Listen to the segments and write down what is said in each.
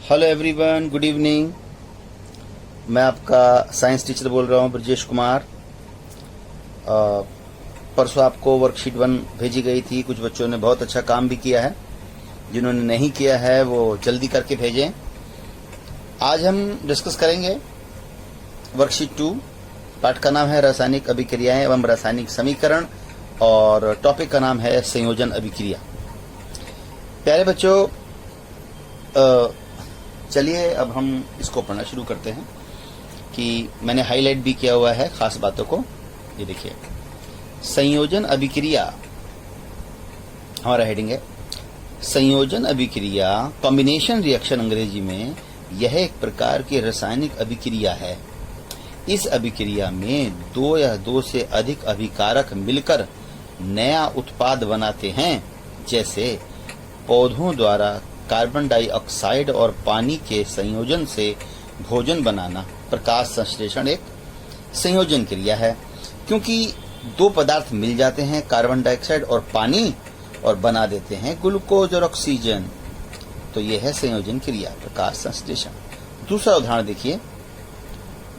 Hello everyone, good evening. मैं आपका science teacher बोल रहा हूँ, ब्रजेश कुमार। परसों आपको वर्कशीट 1 भेजी गई थी। कुछ बच्चों ने बहुत अच्छा काम भी किया है, जिन्होंने नहीं किया है वो जल्दी करके भेजें। आज हम डिस्कस करेंगे वर्कशीट 2। पाठ का नाम है रासायनिक अभिक्रियाएं एवं रासायनिक समीकरण और टॉपिक का नाम है संयोजन अभिक्रिया। प्यारे बच्चों, चलिए अब हम इसको पढ़ना शुरू करते हैं कि मैंने हाईलाइट भी किया हुआ है खास बातों को। ये देखिए, संयोजन अभिक्रिया हमारा हेडिंग है। संयोजन अभिक्रिया, कॉम्बिनेशन रिएक्शन अंग्रेजी में, यह एक प्रकार की रासायनिक अभिक्रिया है। इस अभिक्रिया में दो या दो से अधिक अभिकारक मिलकर नया उत्पाद बनाते हैं, जैसे पौधों द्वारा कार्बन डाइऑक्साइड और पानी के संयोजन से भोजन बनाना। प्रकाश संश्लेषण एक संयोजन क्रिया है, क्योंकि दो पदार्थ मिल जाते हैं, कार्बन डाइऑक्साइड और पानी, और बना देते हैं ग्लूकोज और ऑक्सीजन। तो यह है संयोजन क्रिया, प्रकाश संश्लेषण। दूसरा उदाहरण देखिए,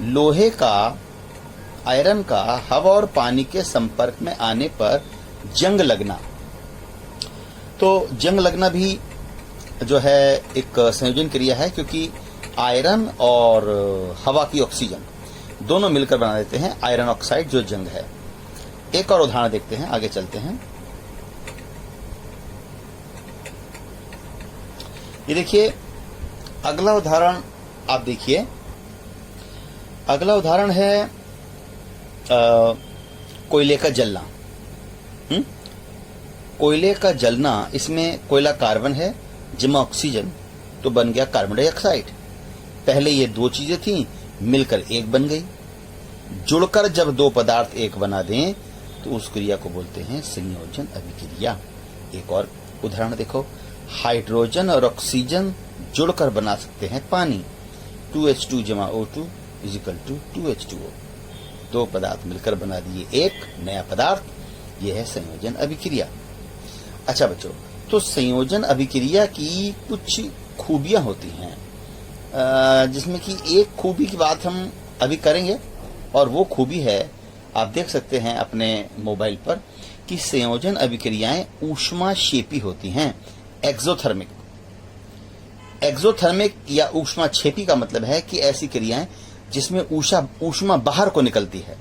लोहे का, आयरन का हवा और पानी के संपर्क में आने पर जंग लगना। तो जंग लगना भी जो है एक संयोजन क्रिया है, क्योंकि आयरन और हवा की ऑक्सीजन दोनों मिलकर बना देते हैं आयरन ऑक्साइड, जो जंग है। एक और उदाहरण देखते हैं, आगे चलते हैं। ये देखिए, अगला उदाहरण आप देखिए। अगला उदाहरण है कोयले का जलना। कोयले का जलना, इसमें कोयला कार्बन है जमा ऑक्सीजन, तो बन गया कार्बन डाइऑक्साइड। पहले ये दो चीजें थी, मिलकर एक बन गई। जुड़कर जब दो पदार्थ एक बना दें तो उस क्रिया को बोलते हैं संयोजन अभिक्रिया। एक और उदाहरण देखो, हाइड्रोजन और ऑक्सीजन जुड़कर बना सकते हैं पानी। 2H2 जमा O2 = 2H2O। दो पदार्थ मिलकर बना दिए एक नया पदार्थ। यह है संयोजन अभिक्रिया। अच्छा बच्चों, तो संयोजन अभिक्रिया की कुछ खूबियां होती हैं, जिसमें कि एक खूबी की बात हम अभी करेंगे, और वो खूबी है, आप देख सकते हैं अपने मोबाइल पर, कि संयोजन अभिक्रियाएं ऊष्माक्षेपी होती हैं। एक्सोथर्मिक। एक्सोथर्मिक या ऊष्माक्षेपी का मतलब है कि ऐसी क्रियाएं जिसमें ऊष्मा बाहर को निकलती है।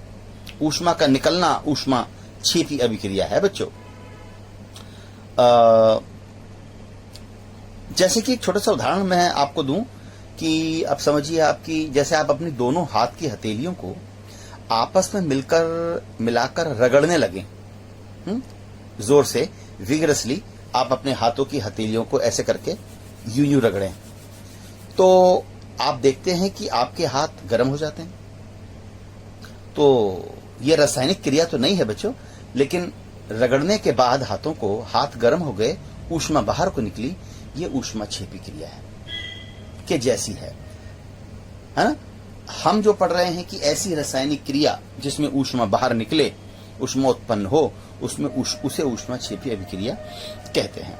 ऊष्मा का निकलना ऊष्माक्षेपी अभिक्रिया है बच्चों। जैसे कि एक छोटा सा उदाहरण मैं आपको दूं कि आप समझिए, आपकी जैसे आप अपनी दोनों हाथ की हथेलियों को आपस में मिलाकर रगड़ने लगे, जोर से, विगरसली आप अपने हाथों की हथेलियों को ऐसे करके यूं रगड़ें, तो आप देखते हैं कि आपके हाथ गर्म हो जाते हैं। तो ये रासायनिक क्रिया तो नहीं है बच्चों, लेकिन रगड़ने के बाद हाथों को, हाथ गर्म हो गए, ऊष्मा बाहर को निकली, ये ऊष्माक्षेपी क्रिया है के जैसी है ना। हम जो पढ़ रहे हैं कि ऐसी रासायनिक क्रिया जिसमें ऊष्मा बाहर निकले, ऊष्मा उत्पन्न हो, उसमें उसे ऊष्माक्षेपी अभिक्रिया कहते हैं।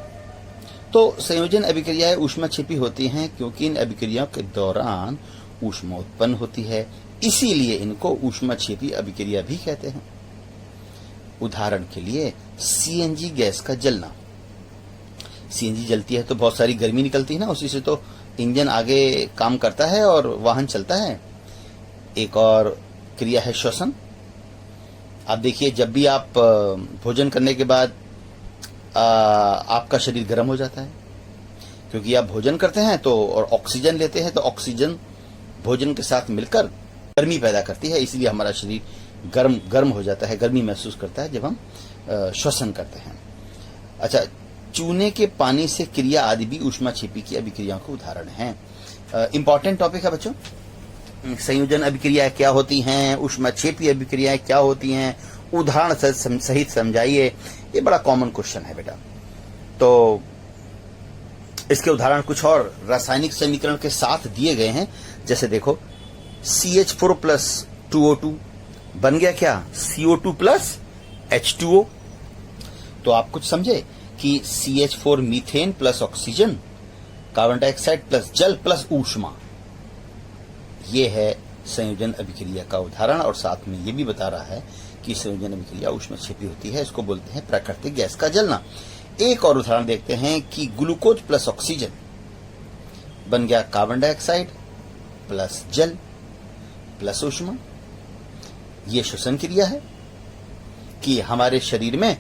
तो संयोजन अभिक्रियाएं ऊष्माक्षेपी होती हैं क्योंकि इन अभिक्रियाओं के दौरान ऊष्मा उत्पन्न होती है, इसीलिए इनको ऊष्माक्षेपी अभिक्रिया भी कहते हैं। उदाहरण के लिए सीएनजी गैस का जलना। सीएनजी जलती है तो बहुत सारी गर्मी निकलती है ना, उसी से तो इंजन आगे काम करता है और वाहन चलता है। एक और क्रिया है श्वसन। आप देखिए, जब भी आप भोजन करने के बाद आपका शरीर गर्म हो जाता है, क्योंकि आप भोजन करते हैं तो और ऑक्सीजन लेते हैं, तो ऑक्सीजन भोजन के साथ मिलकर गर्मी पैदा करती है, इसलिए हमारा शरीर गर्म हो जाता है, गर्मी महसूस करता है जब हम श्वसन करते हैं। अच्छा, चूने के पानी से क्रिया आदि भी ऊष्माक्षेपी की अभिक्रियाओं के उदाहरण हैं। इंपॉर्टेंट टॉपिक है बच्चों। संयोजन अभिक्रियाएं क्या होती हैं, ऊष्माक्षेपी अभिक्रियाएं क्या होती हैं, उदाहरण सहित समझाइए। ये बड़ा कॉमन क्वेश्चन है बेटा। तो इसके उदाहरण कुछ और रासायनिक समीकरण के साथ दिए गए हैं। जैसे देखो, CH4 + 2O2 बन गया क्या, CO2 + H2O। तो आप कुछ समझे कि CH4 methane plus oxygen carbon dioxide plus जल प्लस ऊष्मा, ये है संयोजन अभिक्रिया का उदाहरण। और साथ में ये भी बता रहा है कि संयोजन अभिक्रिया ऊष्मक्षेपी होती है, इसको बोलते हैं प्राकृतिक गैस का जलना। एक और उदाहरण देखते हैं कि ग्लूकोज प्लस ऑक्सीजन बन गया कार्बन डाइऑक्साइड प्लस जल प्लस ऊष्मा। ये श्वसन क्रिया है कि हमारे शरीर में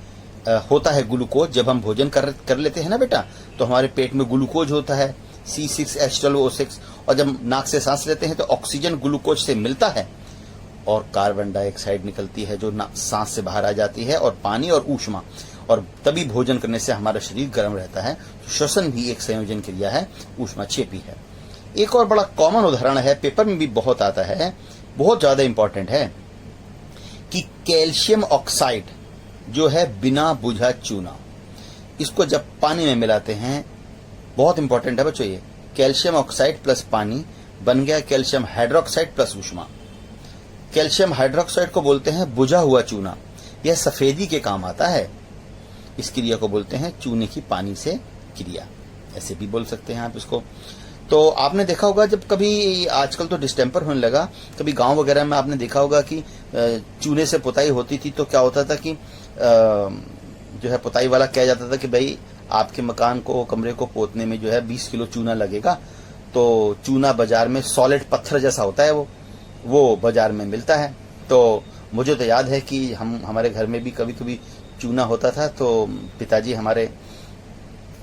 होता है ग्लूकोज। जब हम भोजन कर लेते हैं ना बेटा, तो हमारे पेट में ग्लूकोज होता है C6H12O6, और जब नाक से सांस लेते हैं तो ऑक्सीजन ग्लूकोज से मिलता है और कार्बन डाइऑक्साइड निकलती है जो सांस से बाहर आ जाती है, और पानी और ऊष्मा, और तभी भोजन करने से हमारा शरीर गर्म रहता है। तो श्वसन भी एक संयोजन क्रिया है, ऊष्माक्षेपी है। एक और बड़ा कॉमन उदाहरण है, पेपर में भी बहुत आता है, बहुत ज्यादा इंपॉर्टेंट है, कि कैल्शियम ऑक्साइड जो है बिना बुझा चूना, इसको जब पानी में मिलाते हैं, बहुत इंपॉर्टेंट है बच्चों ये, कैल्शियम ऑक्साइड प्लस पानी बन गया कैल्शियम हाइड्रोक्साइड प्लस ऊष्मा। कैल्शियम हाइड्रोक्साइड को बोलते हैं बुझा हुआ चूना, यह सफेदी के काम आता है। इस क्रिया को बोलते हैं चूने की पानी से क्रिया, ऐसे भी बोल सकते हैं आप इसको। तो आपने देखा होगा जब कभी, आजकल तो डिस्टेम्पर होने लगा, कभी गांव वगैरह में आपने देखा होगा कि चूने से पुताई होती थी, तो क्या होता था कि जो है पुताई वाला कह जाता था कि भाई आपके मकान को, कमरे को पोतने में जो है 20 किलो चूना लगेगा। तो चूना बाजार में सॉलिड पत्थर जैसा होता है, वो बाजार में मिलता है। तो मुझे तो याद है कि हमारे घर में भी कभी कभी चूना होता था, तो पिताजी हमारे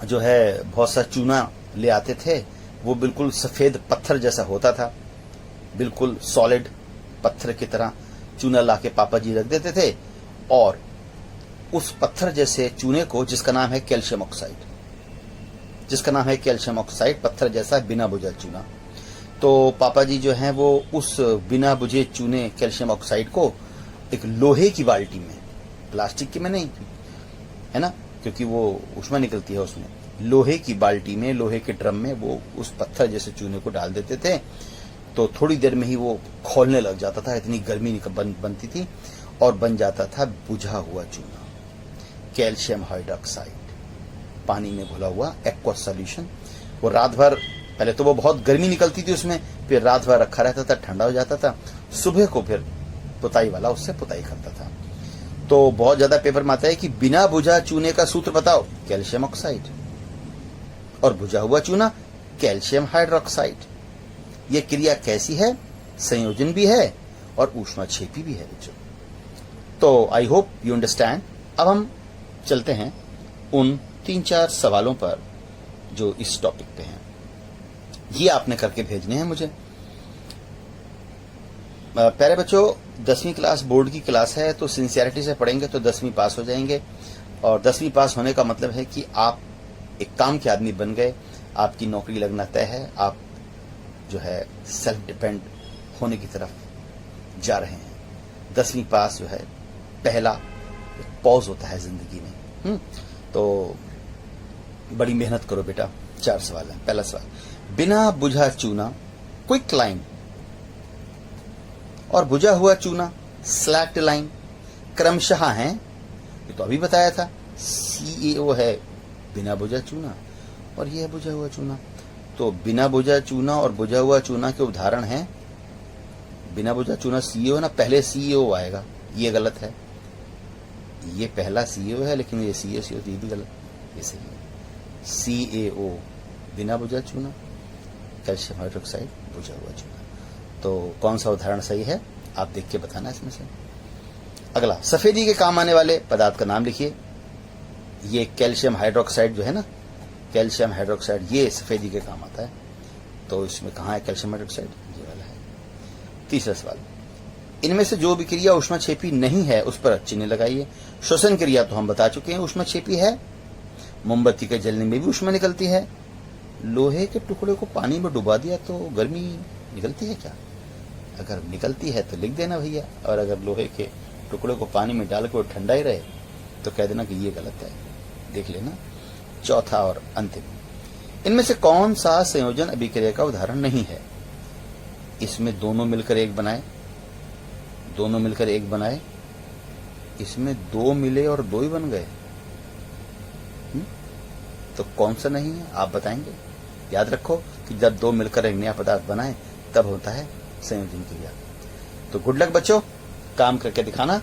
जो है बहुत सा चूना ले आते थे, वो बिल्कुल सफेद पत्थर जैसा होता था, बिल्कुल सॉलिड पत्थर की तरह चूना लाके पापा जी रख देते थे, और उस पत्थर जैसे चूने को, जिसका नाम है कैल्शियम ऑक्साइड, पत्थर जैसा बिना बुझा चूना, तो पापा जी जो हैं वो उस बिना बुझे चूने कैल्शियम ऑक्साइड को एक लोहे की बाल्टी में, प्लास्टिक की में नहीं है ना, क्योंकि वो ऊष्मा निकलती है उसमें, लोहे की बाल्टी में, लोहे के ड्रम में वो उस पत्थर जैसे चूने को डाल देते थे। तो थोड़ी देर में ही वो खोलने लग जाता था, इतनी गर्मी बनती थी, और बन जाता था बुझा हुआ चूना, कैल्शियम हाइड्रोक्साइड, पानी में घुला हुआ एक्वस सॉल्यूशन। वो रात भर, पहले तो वो बहुत गर्मी निकलती थी उसमें, फिर रात भर रखा रहता था, ठंडा हो जाता था, सुबह को फिर पुताई वाला उससे पुताई करता था। तो बहुत ज्यादा पेपर में आता है कि बिना बुझा चूने का सूत्र बताओ, कैल्शियम ऑक्साइड, और बुझा हुआ चूना कैल्शियम हाइड्रोक्साइड। यह क्रिया कैसी है? संयोजन भी है और ऊष्माक्षेपी भी है बच्चों। तो आई होप यू अंडरस्टैंड। अब हम चलते हैं उन 3-4 सवालों पर जो इस टॉपिक पे हैं, ये आपने करके भेजने हैं मुझे। प्यारे बच्चों, 10वीं क्लास बोर्ड की क्लास है, तो सिंसियरिटी से पढ़ेंगे तो 10वीं पास हो जाएंगे। और 10वीं पास होने का मतलब है कि आप एक काम के आदमी बन गए, आपकी नौकरी लगना तय है, आप जो है सेल्फ डिपेंड होने की तरफ जा रहे हैं। 10वीं पास जो है पहला पॉज होता है जिंदगी में। तो बड़ी मेहनत करो बेटा। 4 सवाल है। पहला सवाल, बिना बुझा चूना क्विक लाइन और बुझा हुआ चूना स्लैक्ड लाइन क्रमशः हैं, ये तो अभी बताया था। CaO है बिना बुझा चूना, और ये है बुझा हुआ चूना। तो बिना बुझा चूना और बुझा हुआ चूना के उदाहरण हैं। बिना बुझा चूना CaO ना, पहले CaO आएगा, ये गलत है। ये पहला CaO है, लेकिन ये CaCO ये भी गलत, ये सही है। CaO बिना बुझा चूना, कैल्शियम हाइड्रोक्साइड बुझा हुआ चूना। तो कौन सा उदाहरण सही है आप देख के बताना इसमें से। अगला, सफेदी के काम आने वाले पदार्थ का नाम लिखिए। ये कैल्शियम हाइड्रोक्साइड जो है ना, कैल्शियम हाइड्रोक्साइड, ये सफेदी के काम आता है। तो इसमें कहाँ है कैल्शियम हाइड्रोक्साइड? ये वाला है। तीसरा सवाल, इनमें से जो भी क्रिया ऊष्माक्षेपी नहीं है उस पर चिन्ह लगाइए। श्वसन क्रिया तो हम बता चुके हैं ऊष्माक्षेपी है। मोमबत्ती के जलने में भी ऊष्मा निकलती है। लोहे के टुकड़े को पानी में डुबा दिया तो गर्मी निकलती है क्या? अगर निकलती है तो लिख देना भैया, और अगर लोहे के टुकड़े को पानी में डाल के ठंडा ही रहे तो कह देना कि ये गलत है, देख लेना। चौथा और अंतिम, इनमें से कौन सा संयोजन अभिक्रिया का उदाहरण नहीं है? इसमें दोनों मिलकर एक बनाए, दोनों मिलकर एक बनाए, इसमें 2 मिले और 2 ही बन गए। तो कौन सा नहीं है आप बताएंगे? याद रखो कि जब दो मिलकर एक नया पदार्थ बनाए तब होता है संयोजन क्रिया। तो गुड लक बच्चों, काम करके दिखाना।